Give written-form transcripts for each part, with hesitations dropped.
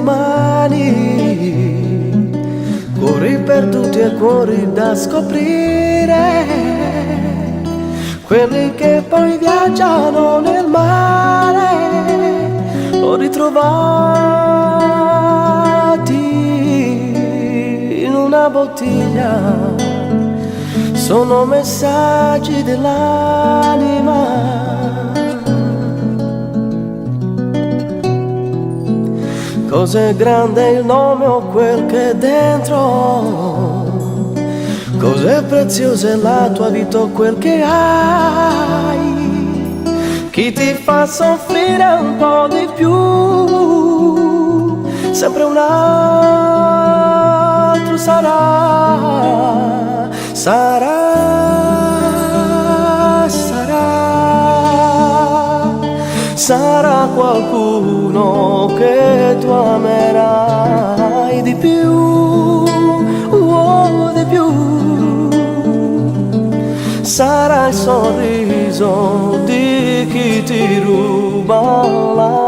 umani, cuori perduti e cuori da scoprire, quelli che poi viaggiano nel mare, ho ritrovati in una bottiglia, sono messaggi dell'anima. Cos'è grande il nome o quel che è dentro? Cos'è preziosa la tua vita o quel che hai? Chi ti fa soffrire un po' di più? Sempre un altro sarà, sarà qualcuno che tu amerai di più, di più. Sarà il sorriso di chi ti ruba l'anima.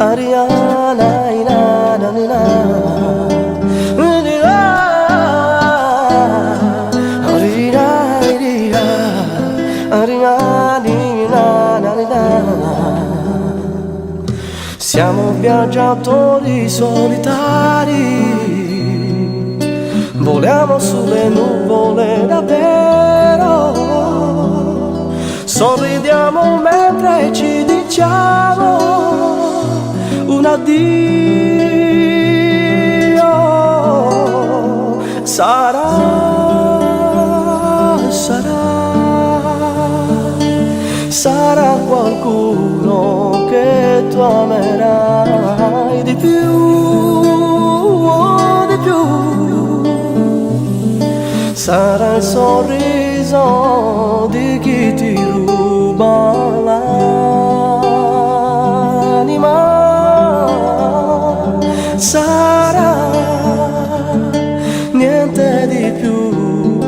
Ariana, siamo viaggiatori solitari, voliamo sulle nuvole davvero, sorridiamo mentre ci diciamo un addio. Sarà qualcuno che tu amerai di più, di più. Sarà il sorriso di chi ti ruba l'anima. Sarà niente di più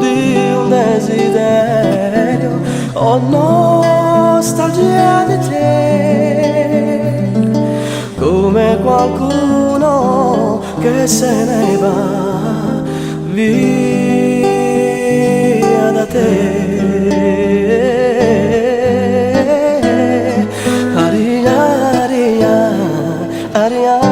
di un desiderio o nostalgia di te, come qualcuno che se ne va via da te. Aria, aria, aria.